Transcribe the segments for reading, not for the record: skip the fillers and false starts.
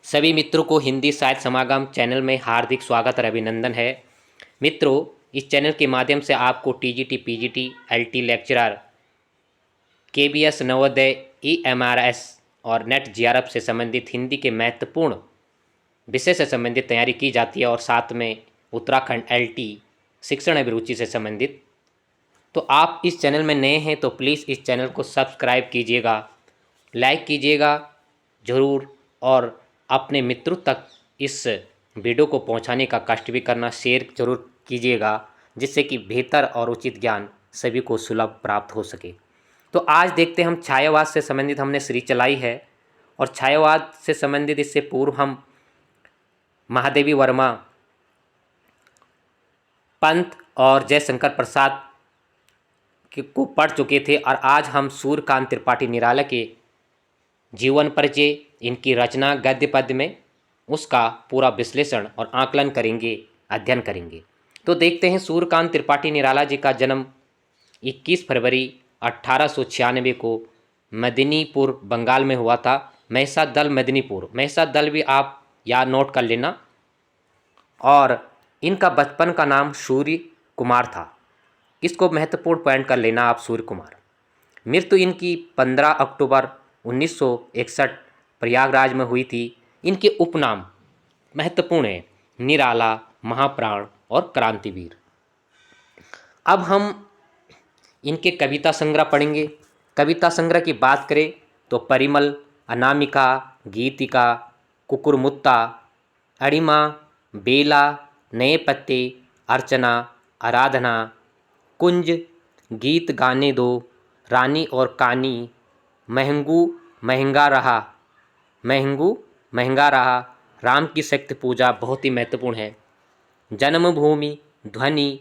सभी मित्रों को हिंदी साहित्य समागम चैनल में हार्दिक स्वागत और अभिनंदन है। मित्रों, इस चैनल के माध्यम से आपको TGT, PGT, LT lecturer, KBS Navodaya, EMRS और नेट जीआरएफ से संबंधित हिंदी के महत्वपूर्ण विषय से संबंधित तैयारी की जाती है और साथ में उत्तराखंड एलटी शिक्षण अभिरुचि से संबंधित। तो आप इस चैनल में नए हैं तो प्लीज़ इस चैनल को सब्सक्राइब कीजिएगा, लाइक कीजिएगा ज़रूर और अपने मित्रों तक इस वीडियो को पहुंचाने का कष्ट भी करना, शेयर जरूर कीजिएगा, जिससे कि बेहतर और उचित ज्ञान सभी को सुलभ प्राप्त हो सके। तो आज देखते हैं हम छायावाद से संबंधित हमने सीरीज चलाई है और छायावाद से संबंधित इससे पूर्व हम महादेवी वर्मा, पंत और जयशंकर प्रसाद को पढ़ चुके थे और आज हम सूर्यकांत त्रिपाठी निराला के जीवन परिचय, इनकी रचना गद्य पद्य में, उसका पूरा विश्लेषण और आकलन करेंगे, अध्ययन करेंगे। तो देखते हैं सूर्यकांत त्रिपाठी निराला जी का जन्म 21 फरवरी 1896 को मेदिनीपुर, बंगाल में हुआ था। महसा दल मेदिनीपुर, महसा दल भी आप याद नोट कर लेना। और इनका बचपन का नाम सूर्य कुमार था, इसको महत्वपूर्ण पॉइंट कर लेना आप, सूर्य कुमार। मृत्यु इनकी 15 अक्टूबर 1961 प्रयागराज में हुई थी। इनके उपनाम महत्वपूर्ण हैं: निराला, महाप्राण और क्रांतिवीर। अब हम इनके कविता संग्रह पढ़ेंगे। कविता संग्रह की बात करें तो परिमल, अनामिका, गीतिका, कुकुरमुत्ता, अणिमा, बेला, नए पत्ते, अर्चना, आराधना, कुंज, गीत गाने दो, रानी और कानी, महंगू महंगा रहा, महंगू महंगा रहा, राम की शक्ति पूजा बहुत ही महत्वपूर्ण है, जन्मभूमि, ध्वनि,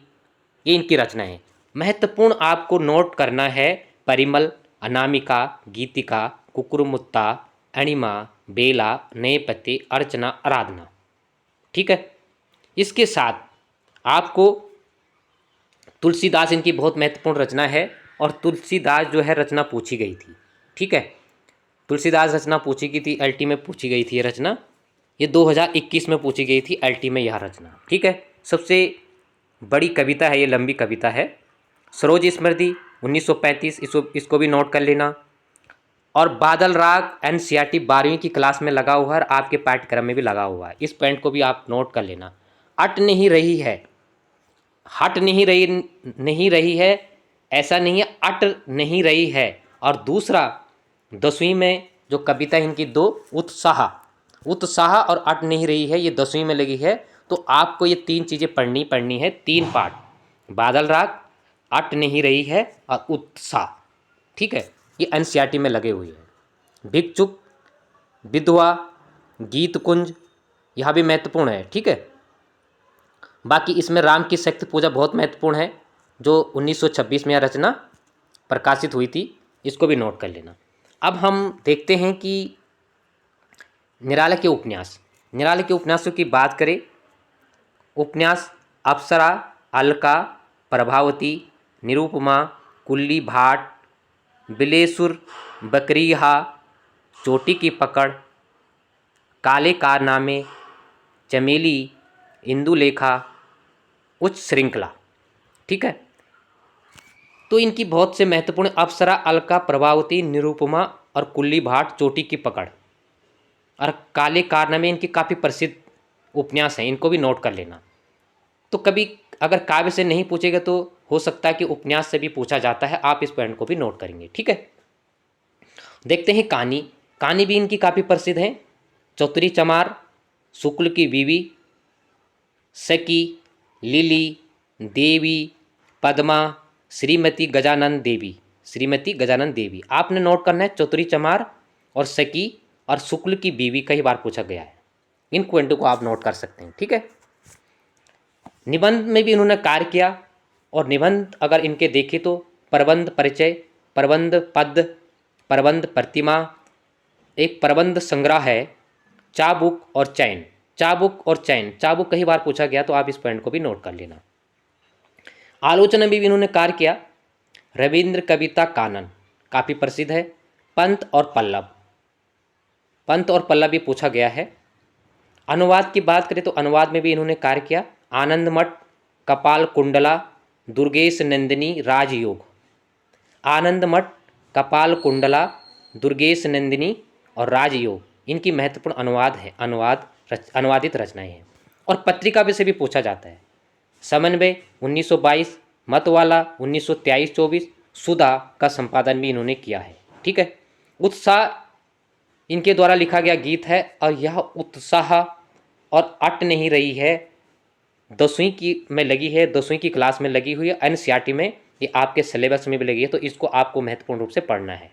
ये इनकी रचना है। महत्वपूर्ण आपको नोट करना है: परिमल, अनामिका, गीतिका, कुकुरमुत्ता, अणिमा, बेला, नए पत्ते, अर्चना, आराधना। ठीक है। इसके साथ आपको तुलसीदास, इनकी बहुत महत्वपूर्ण रचना है और तुलसीदास जो है रचना पूछी गई थी। ठीक है, तुलसीदास रचना पूछी गई थी, एलटी में पूछी गई थी ये रचना, ये 2021 में पूछी गई थी एलटी में यह रचना। ठीक है, सबसे बड़ी कविता है ये, लंबी कविता है। सरोज स्मृति 1935, इसको भी नोट कर लेना। और बादल राग एनसीईआरटी 12वीं की क्लास में लगा हुआ है, आपके पाठ्यक्रम में भी लगा हुआ है, इस पॉइंट को भी आप नोट कर लेना। अट नहीं रही है, हट नहीं रही है, ऐसा नहीं है, अट नहीं रही है। और दूसरा 10वीं में जो कविता इनकी दो, उत्साह और अट नहीं रही है, ये 10वीं में लगी है। तो आपको ये तीन चीज़ें पढ़नी है, तीन पाठ: बादल राग, अट नहीं रही है और उत्साह। ठीक है, ये एनसीईआरटी में लगे हुए हैं। भिक्षुक, विधवा, गीत कुंज, यह भी महत्वपूर्ण है। ठीक है, बाकी इसमें राम की शक्ति पूजा बहुत महत्वपूर्ण है, जो 1926 में यह रचना प्रकाशित हुई थी, इसको भी नोट कर लेना। अब हम देखते हैं कि निराला के उपन्यास, निराला के उपन्यासों की बात करें। उपन्यास अप्सरा, अलका, प्रभावती, निरुपमा, कुल्ली भाट, बिलेसुर, बकरीहा, चोटी की पकड़, काले कारनामे, चमेली, इंदुलेखा, उच्च श्रृंखला। ठीक है, तो इनकी बहुत से महत्वपूर्ण अप्सरा, अलका, प्रभावती, निरुपमा और कुल्ली भाट, चोटी की पकड़ और काले कारनामे इनकी काफ़ी प्रसिद्ध उपन्यास हैं, इनको भी नोट कर लेना। तो कभी अगर काव्य से नहीं पूछेगा तो हो सकता है कि उपन्यास से भी पूछा जाता है, आप इस पॉइंट को भी नोट करेंगे। ठीक है, देखते हैं कहानी। कहानी भी इनकी काफ़ी प्रसिद्ध है: चौधरी चमार, शुक्ल की बीवी, सखी, लिली, देवी, पद्मा, श्रीमती गजानन देवी, श्रीमती गजानन देवी। आपने नोट करना है चौधरी चमार और सखी और शुक्ल की बीवी, कई बार पूछा गया है, इन पॉइंटों को आप नोट कर सकते हैं। ठीक है, निबंध में भी इन्होंने कार्य किया और निबंध अगर इनके देखें तो प्रबंध परिचय, प्रबंध पद, प्रबंध प्रतिमा, एक प्रबंध संग्रह है, चाबुक और चैन, चाबुक और चैन, चाबुक कई बार पूछा गया तो आप इस पॉइंट को भी नोट कर लेना। आलोचना में भी इन्होंने कार्य किया। रविंद्र कविता कानन काफ़ी प्रसिद्ध है। पंत और पल्लव, पंत और पल्लव भी पूछा गया है। अनुवाद की बात करें तो अनुवाद में भी इन्होंने कार्य किया। आनंद मठ, कपाल कुंडला, दुर्गेश नंदिनी, राजयोग। आनंद मठ, कपाल कुंडला, दुर्गेश नंदिनी और राजयोग इनकी महत्वपूर्ण अनुवाद है, अनुवादित रचनाएं हैं। और पत्रिका से भी पूछा जाता है। समन्वय 1922, मतवाला 1923-24, सुधा का संपादन भी इन्होंने किया है। ठीक है। उत्साह इनके द्वारा लिखा गया गीत है और यह उत्साह और अट नहीं रही है 10वीं की में लगी है, 10वीं की क्लास में लगी हुई है, एनसीईआरटी में, ये आपके सिलेबस में भी लगी है, तो इसको आपको महत्वपूर्ण रूप से पढ़ना है।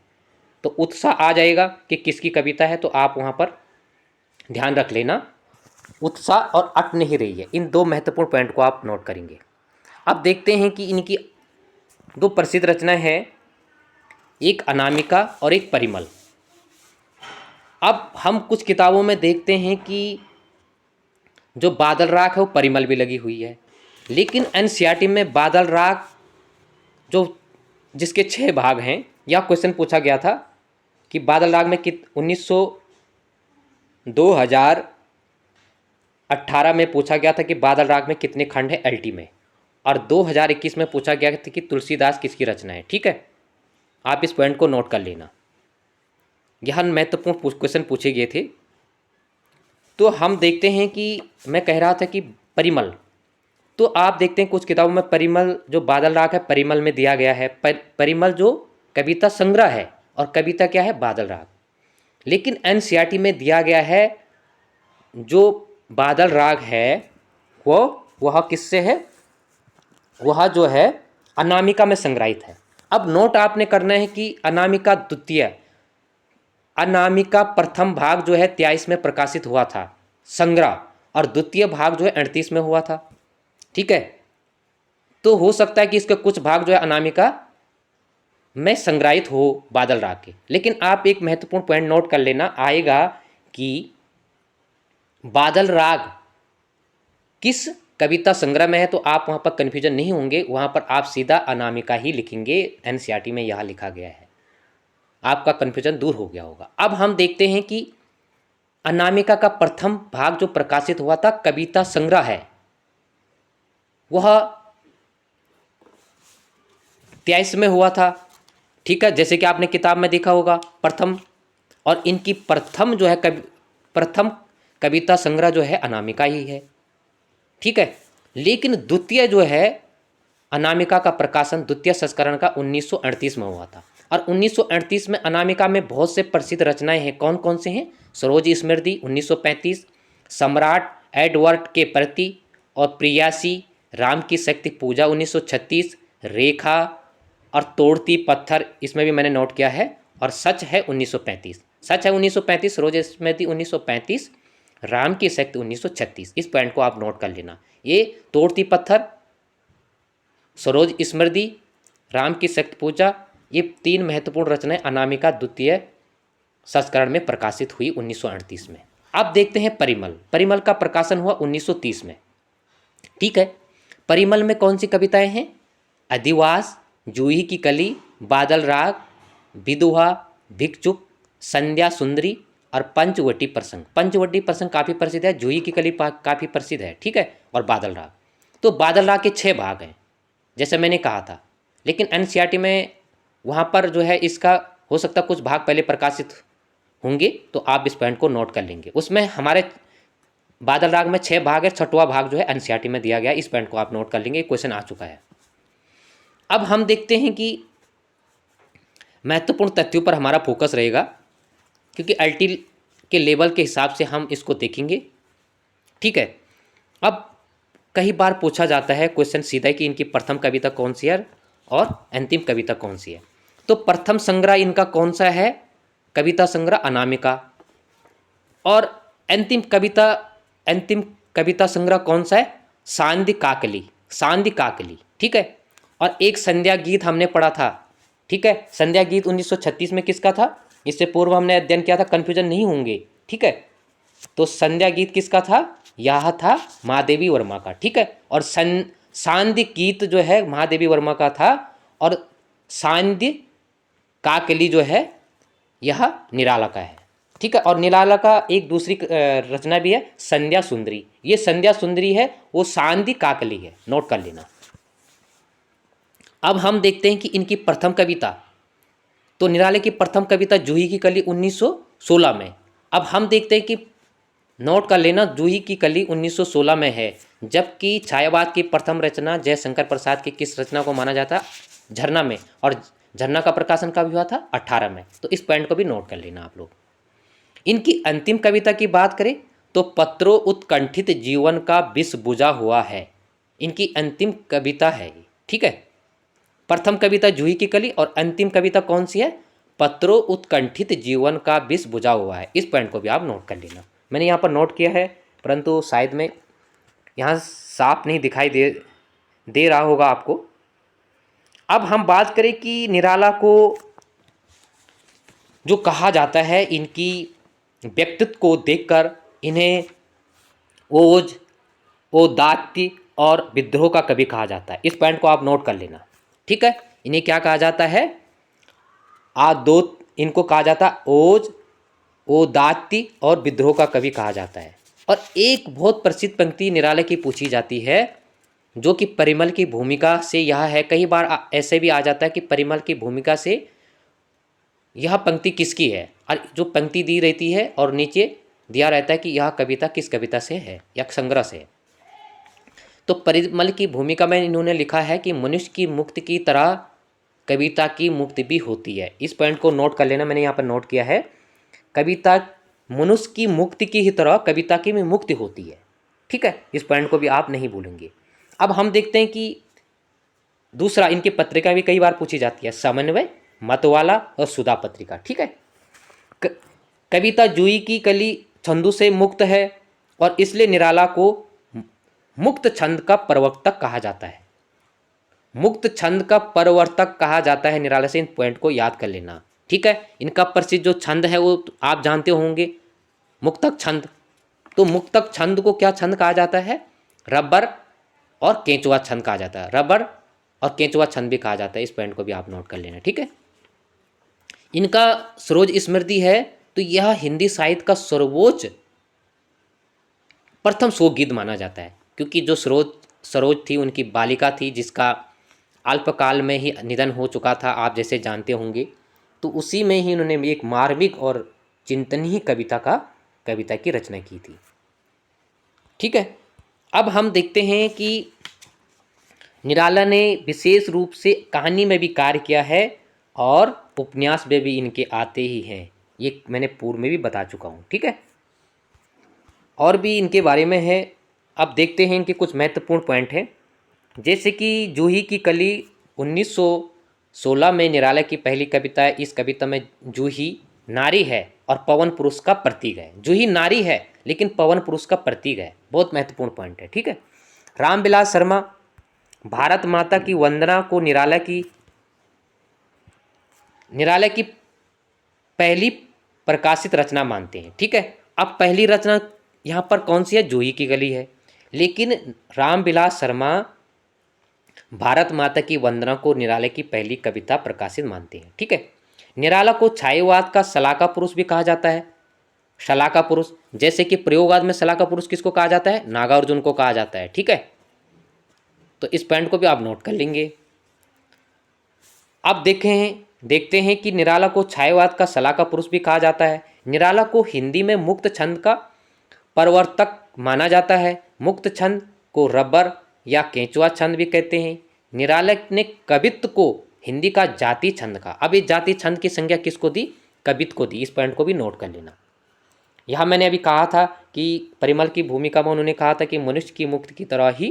तो उत्साह आ जाएगा कि किसकी कविता है, तो आप वहाँ पर ध्यान रख लेना। उत्साह और अट नहीं रही है, इन दो महत्वपूर्ण पॉइंट को आप नोट करेंगे। अब देखते हैं कि इनकी दो प्रसिद्ध रचनाएं हैं, एक अनामिका और एक परिमल। अब हम कुछ किताबों में देखते हैं कि जो बादल राग है वो परिमल भी लगी हुई है, लेकिन एनसीईआरटी में बादल राग जो जिसके 6 भाग हैं, यह क्वेश्चन पूछा गया था कि बादल राग में 2018 में पूछा गया था कि बादल राग में कितने खंड है एल्टी में, और 2021 में पूछा गया था कि तुलसीदास किसकी रचना है। ठीक है, आप इस पॉइंट को नोट कर लेना, यह महत्वपूर्ण क्वेश्चन पूछे गए थे। तो हम देखते हैं कि मैं कह रहा था कि परिमल, तो आप देखते हैं कुछ किताबों में परिमल जो बादल राग है परिमल में दिया गया है, परिमल जो कविता संग्रह है और कविता क्या है बादल राग। लेकिन एनसीईआरटी में दिया गया है जो बादल राग है वह किससे है, वह जो है अनामिका में संग्रहित है। अब नोट आपने करना है कि अनामिका द्वितीय, अनामिका प्रथम भाग जो है 23 में प्रकाशित हुआ था संग्रह, और द्वितीय भाग जो है 38 में हुआ था। ठीक है, तो हो सकता है कि इसके कुछ भाग जो है अनामिका में संग्रहित हो बादल राग के। लेकिन आप एक महत्वपूर्ण पॉइंट नोट कर लेना आएगा कि बादल राग किस कविता संग्रह में है, तो आप वहाँ पर कन्फ्यूजन नहीं होंगे, वहाँ पर आप सीधा अनामिका ही लिखेंगे। एनसीईआरटी में यहाँ लिखा गया है, आपका कन्फ्यूजन दूर हो गया होगा। अब हम देखते हैं कि अनामिका का प्रथम भाग जो प्रकाशित हुआ था कविता संग्रह है, वह 23 में हुआ था। ठीक है, जैसे कि आपने किताब में देखा होगा प्रथम, और इनकी प्रथम जो है प्रथम कविता संग्रह जो है अनामिका ही है। ठीक है, लेकिन द्वितीय जो है अनामिका का प्रकाशन द्वितीय संस्करण का 1938 में हुआ था, और 1938 में अनामिका में बहुत से प्रसिद्ध रचनाएं हैं। कौन कौन से हैं? सरोज स्मृति 1935, सम्राट एडवर्ड के प्रति और प्रियासी, राम की शक्ति पूजा 1936, रेखा और तोड़ती पत्थर, इसमें भी मैंने नोट किया है, और सच है 1935, सच है 1935, सरोज स्मृति 1935, राम की शक्ति 1936। इस पॉइंट को आप नोट कर लेना। ये तोड़ती पत्थर, सरोज स्मृति, राम की शक्ति पूजा, ये 3 महत्वपूर्ण रचनाएं अनामिका द्वितीय संस्करण में प्रकाशित हुई 1938 में। अब देखते हैं परिमल। परिमल का प्रकाशन हुआ 1930 में। ठीक है, परिमल में कौन सी कविताएं हैं? अधिवास, जूही की कली, बादल राग, विदुहा, भिक्षुक, संध्या सुंदरी और पंचवटी प्रसंग। पंचवटी प्रसंग काफ़ी प्रसिद्ध है, जूही की कली काफ़ी प्रसिद्ध है। ठीक है, और बादल राग। तो बादल राग के 6 भाग हैं जैसे मैंने कहा था, लेकिन एनसीईआरटी में वहाँ पर जो है इसका हो सकता कुछ भाग पहले प्रकाशित होंगे, तो आप इस पॉइंट को नोट कर लेंगे। उसमें हमारे बादल राग में 6 भाग है, 6वां भाग जो है एनसीईआरटी में दिया गया, इस पॉइंट को आप नोट कर लेंगे, क्वेश्चन आ चुका है। अब हम देखते हैं कि महत्वपूर्ण तथ्यों पर हमारा फोकस रहेगा, क्योंकि एलटी के लेवल के हिसाब से हम इसको देखेंगे। ठीक है, अब कई बार पूछा जाता है क्वेश्चन सीधा कि इनकी प्रथम कविता कौन सी है और अंतिम कविता कौन सी है। तो प्रथम संग्रह इनका कौन सा है? कविता संग्रह अनामिका। और अंतिम कविता संग्रह कौन सा है? सांध्य काकली, सांध्य काकली। ठीक है, और एक संध्या गीत हमने पढ़ा था। ठीक है, संध्या गीत 1936 में किसका था? इससे पूर्व हमने अध्ययन किया था, कन्फ्यूजन नहीं होंगे। ठीक है, तो संध्या गीत किसका था? यह था महादेवी वर्मा का। ठीक है, और सांध्य गीत जो है महादेवी वर्मा का था, और सांध्य काकली जो है यह निराला का है। ठीक है। और निराला का एक दूसरी रचना भी है संध्या सुंदरी। ये संध्या सुंदरी है वो सांदी काकली है, नोट कर लेना। अब हम देखते हैं कि इनकी प्रथम कविता, तो निराले की प्रथम कविता जूही की कली 1916 में। अब हम देखते हैं कि नोट कर लेना जूही की कली 1916 में है, जबकि छायावाद की प्रथम रचना जयशंकर प्रसाद की किस रचना को माना जाता? झरना में। और झरना का प्रकाशन कब हुआ था? 18 में। तो इस पॉइंट को भी नोट कर लेना आप लोग। इनकी अंतिम कविता की बात करें तो पत्रों उत्कंठित जीवन का विष बुझा हुआ है, इनकी अंतिम कविता है ये। ठीक है, प्रथम कविता जूही की कली और अंतिम कविता कौन सी है? पत्रों उत्कंठित जीवन का विष बुझा हुआ है। इस पॉइंट को भी आप नोट कर लेना। मैंने यहाँ पर नोट किया है, परंतु शायद में यहाँ साफ नहीं दिखाई दे रहा होगा आपको। अब हम बात करें कि निराला को जो कहा जाता है, इनकी व्यक्तित्व को देखकर इन्हें ओज, औदात्य और विद्रोह का कवि कहा जाता है। इस पॉइंट को आप नोट कर लेना। ठीक है, इन्हें क्या कहा जाता है? आदोत, इनको कहा जाता है ओज, औदात्य और विद्रोह का कवि कहा जाता है। और एक बहुत प्रसिद्ध पंक्ति निराले की पूछी जाती है, जो कि परिमल की भूमिका से यह है। कई बार ऐसे भी आ जाता है कि परिमल की भूमिका से यह पंक्ति किसकी है, और जो पंक्ति दी रहती है और नीचे दिया रहता है कि यह कविता किस कविता से है या संग्रह से है। तो परिमल की भूमिका में इन्होंने लिखा है कि मनुष्य की मुक्ति की तरह कविता की मुक्ति भी होती है। इस पॉइंट को नोट कर लेना, मैंने यहाँ पर नोट किया है। कविता मनुष्य की मुक्ति की ही तरह कविता की भी मुक्ति होती है। ठीक है, इस पॉइंट को भी आप नहीं भूलेंगे। अब हम देखते हैं कि दूसरा, इनकी पत्रिका भी कई बार पूछी जाती है, समन्वय, मतवाला और सुधा पत्रिका। ठीक है, कविता जूही की कली छंदों से मुक्त है और इसलिए निराला को मुक्त छंद का प्रवर्तक कहा जाता है। मुक्त छंद का प्रवर्तक कहा जाता है निराला से। इन पॉइंट को याद कर लेना। ठीक है, इनका प्रसिद्ध जो छंद है वो आप जानते होंगे, मुक्तक छंद। तो मुक्तक छंद को क्या छंद कहा जाता है? रबर और केंचुआ छंद कहा जाता है। रबर और केंचुआ छंद भी कहा जाता है। इस पॉइंट को भी आप नोट कर लेना। ठीक है, इनका सरोज स्मृति है, तो यह हिंदी साहित्य का सर्वोच्च प्रथम शोक गीत माना जाता है, क्योंकि जो सरोज थी उनकी बालिका थी, जिसका अल्पकाल में ही निधन हो चुका था, आप जैसे जानते होंगे। तो उसी में ही उन्होंने एक मार्मिक और चिंतनीय कविता की रचना की थी। ठीक है, अब हम देखते हैं कि निराला ने विशेष रूप से कहानी में भी कार्य किया है और उपन्यास में भी इनके आते ही हैं। ये मैंने पूर्व में भी बता चुका हूँ। ठीक है, और भी इनके बारे में है। अब देखते हैं इनके कुछ महत्वपूर्ण पॉइंट हैं, जैसे कि जूही की कली 1916 में निराला की पहली कविता है। इस कविता में जूही नारी है और पवन पुरुष का प्रतीक है। जूही नारी है लेकिन पवन पुरुष का प्रतीक है। बहुत महत्वपूर्ण पॉइंट है। ठीक है, रामविलास शर्मा भारत माता की वंदना को निराला की पहली प्रकाशित रचना मानते हैं। ठीक है, अब पहली रचना यहाँ पर कौन सी है? जूही की कली है, लेकिन रामविलास शर्मा भारत माता की वंदना को निराला की पहली कविता प्रकाशित मानते हैं। ठीक है, निराला को छायावाद का शलाका पुरुष भी कहा जाता है। शलाका पुरुष, जैसे कि प्रयोगवाद में शलाका पुरुष किसको कहा जाता है? नागार्जुन को कहा जाता है। ठीक है, तो इस पॉइंट को भी आप नोट कर लेंगे। अब देखते हैं कि निराला को छायावाद का शलाका पुरुष भी कहा जाता है। निराला को हिंदी में मुक्त छंद का प्रवर्तक माना जाता है। मुक्त छंद को रबर या केंचुआ छंद भी कहते हैं। निराला ने कवित्व को हिंदी का जाति छंद का, अब इस जाति छंद की संज्ञा किसको दी? कवित्व को दी। इस पॉइंट को भी नोट कर लेना। यहाँ मैंने अभी कहा था कि परिमल की भूमिका में उन्होंने कहा था कि मनुष्य की मुक्ति की तरह ही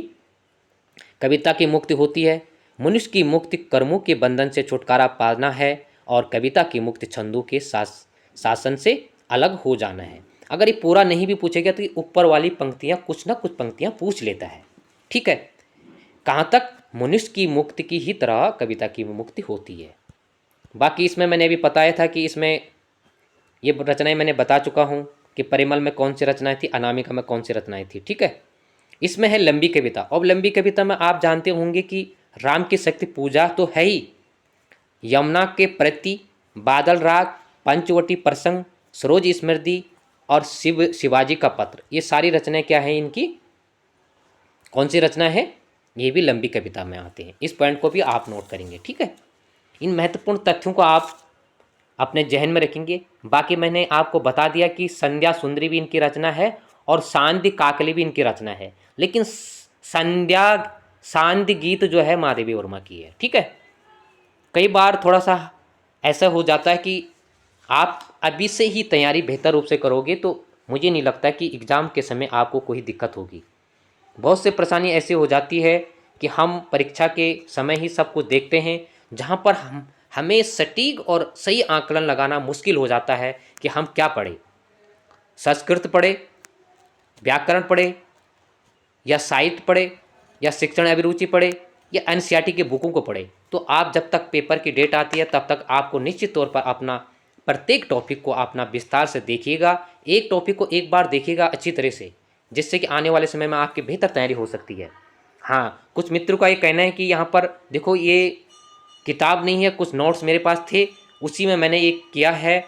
कविता की मुक्ति होती है। मनुष्य की मुक्ति कर्मों के बंधन से छुटकारा पाना है और कविता की मुक्ति छंदों के शासन से अलग हो जाना है। अगर ये पूरा नहीं भी पूछेगा तो ये ऊपर वाली पंक्तियाँ कुछ ना कुछ पंक्तियाँ पूछ लेता है। ठीक है, कहाँ तक? मनुष्य की मुक्ति की ही तरह कविता की मुक्ति होती है। बाकी इसमें मैंने अभी बताया था कि इसमें ये रचनाएं मैंने बता चुका हूँ कि परिमल में कौन सी रचनाएं थी, अनामिका में कौन सी रचनाएं थी। ठीक है, इसमें है लंबी कविता। और लंबी कविता में आप जानते होंगे कि राम की शक्ति पूजा तो है ही, यमुना के प्रति, बादल राग, पंचवटी प्रसंग, सरोज स्मृति और शिवाजी का पत्र, ये सारी रचनाएं क्या है इनकी, कौन सी रचना है, ये भी लंबी कविता में आते हैं। इस पॉइंट को भी आप नोट करेंगे, ठीक है। इन महत्वपूर्ण तथ्यों को आप अपने जहन में रखेंगे। बाकी मैंने आपको बता दिया कि संध्या सुंदरी भी इनकी रचना है और सांध्य काकली भी इनकी रचना है, लेकिन सांध्य गीत जो है महादेवी वर्मा की है, ठीक है। कई बार थोड़ा सा ऐसा हो जाता है कि आप अभी से ही तैयारी बेहतर रूप से करोगे तो मुझे नहीं लगता कि एग्ज़ाम के समय आपको कोई दिक्कत होगी। बहुत से परेशानी ऐसी हो जाती है कि हम परीक्षा के समय ही सब कुछ देखते हैं, जहाँ पर हमें सटीक और सही आकलन लगाना मुश्किल हो जाता है कि हम क्या पढ़ें, संस्कृत पढ़े, व्याकरण पढ़े, या साहित्य पढ़े, या शिक्षण अभिरुचि पढ़े, या एनसीईआरटी के बुकों को पढ़े। तो आप जब तक पेपर की डेट आती है तब तक आपको निश्चित तौर पर अपना प्रत्येक टॉपिक को अपना विस्तार से देखिएगा, एक टॉपिक को एक बार देखिएगा अच्छी तरह से, जिससे कि आने वाले समय में आपकी बेहतर तैयारी हो सकती है। हाँ, कुछ मित्रों का ये कहना है कि यहाँ पर देखो ये किताब नहीं है, कुछ नोट्स मेरे पास थे उसी में मैंने एक किया है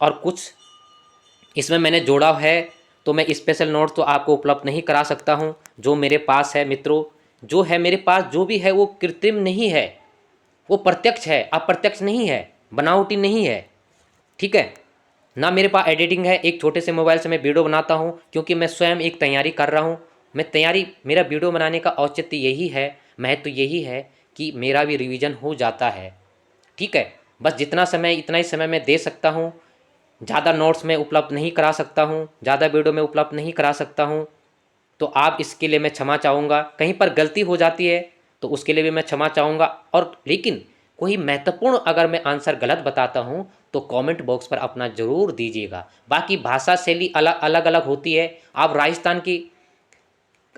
और कुछ इसमें मैंने जोड़ा है, तो मैं स्पेशल नोट तो आपको उपलब्ध नहीं करा सकता हूँ। जो मेरे पास है मित्रों, जो है मेरे पास जो भी है वो कृत्रिम नहीं है, वो प्रत्यक्ष है, अप्रत्यक्ष नहीं है, बनावटी नहीं है, ठीक है ना। मेरे पास एडिटिंग है, एक छोटे से मोबाइल से मैं वीडियो बनाता हूँ क्योंकि मैं स्वयं एक तैयारी कर रहा हूँ। मेरा वीडियो बनाने का औचित्य यही है, महत्व यही है कि मेरा भी रिवीजन हो जाता है, ठीक है। बस जितना समय इतना ही समय मैं दे सकता हूँ, ज़्यादा नोट्स में उपलब्ध नहीं करा सकता हूँ, ज़्यादा वीडियो में उपलब्ध नहीं करा सकता हूँ, तो आप इसके लिए मैं क्षमा चाहूँगा। कहीं पर गलती हो जाती है तो उसके लिए भी मैं क्षमा चाहूँगा। और लेकिन कोई महत्वपूर्ण अगर मैं आंसर गलत बताता हूँ तो कमेंट बॉक्स पर अपना ज़रूर दीजिएगा। बाकी भाषा शैली अलग अलग होती है। आप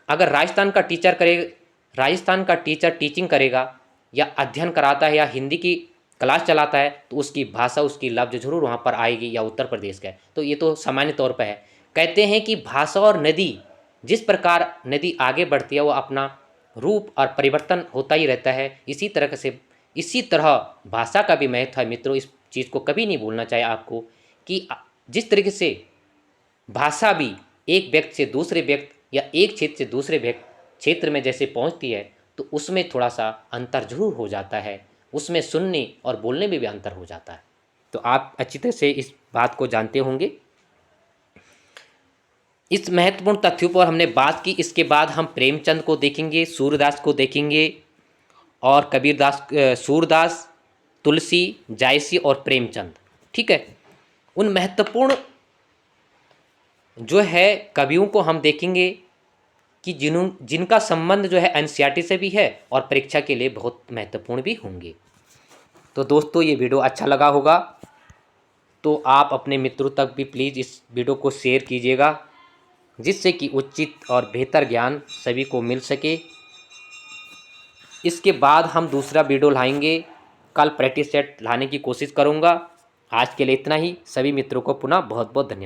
अगर राजस्थान का टीचर टीचिंग करेगा या अध्ययन कराता है या हिंदी की क्लास चलाता है तो उसकी भाषा, उसकी लफ्ज़ जरूर वहाँ पर आएगी, या उत्तर प्रदेश का है तो ये तो सामान्य तौर पर है। कहते हैं कि भाषा और नदी, जिस प्रकार नदी आगे बढ़ती है वो अपना रूप और परिवर्तन होता ही रहता है, इसी तरह भाषा का भी महत्व है मित्रों। इस चीज़ को कभी नहीं भूलना चाहिए आपको कि जिस तरीके से भाषा भी एक व्यक्ति से दूसरे व्यक्ति या एक क्षेत्र से दूसरे क्षेत्र में जैसे पहुंचती है तो उसमें थोड़ा सा अंतर जरूर हो जाता है, उसमें सुनने और बोलने में भी अंतर हो जाता है। तो आप अच्छी तरह से इस बात को जानते होंगे। इस महत्वपूर्ण तथ्यों पर हमने बात की। इसके बाद हम प्रेमचंद को देखेंगे, सूरदास को देखेंगे और कबीरदास, सूरदास, तुलसी, जायसी और प्रेमचंद, ठीक है। उन महत्वपूर्ण जो है कवियों को हम देखेंगे कि जिनका संबंध जो है एनसीईआरटी से भी है और परीक्षा के लिए बहुत महत्वपूर्ण भी होंगे। तो दोस्तों ये वीडियो अच्छा लगा होगा तो आप अपने मित्रों तक भी प्लीज़ इस वीडियो को शेयर कीजिएगा, जिससे कि उचित और बेहतर ज्ञान सभी को मिल सके। इसके बाद हम दूसरा वीडियो लाएंगे, कल प्रैक्टिस सेट लाने की कोशिश करूँगा। आज के लिए इतना ही। सभी मित्रों को पुनः बहुत बहुत धन्यवाद।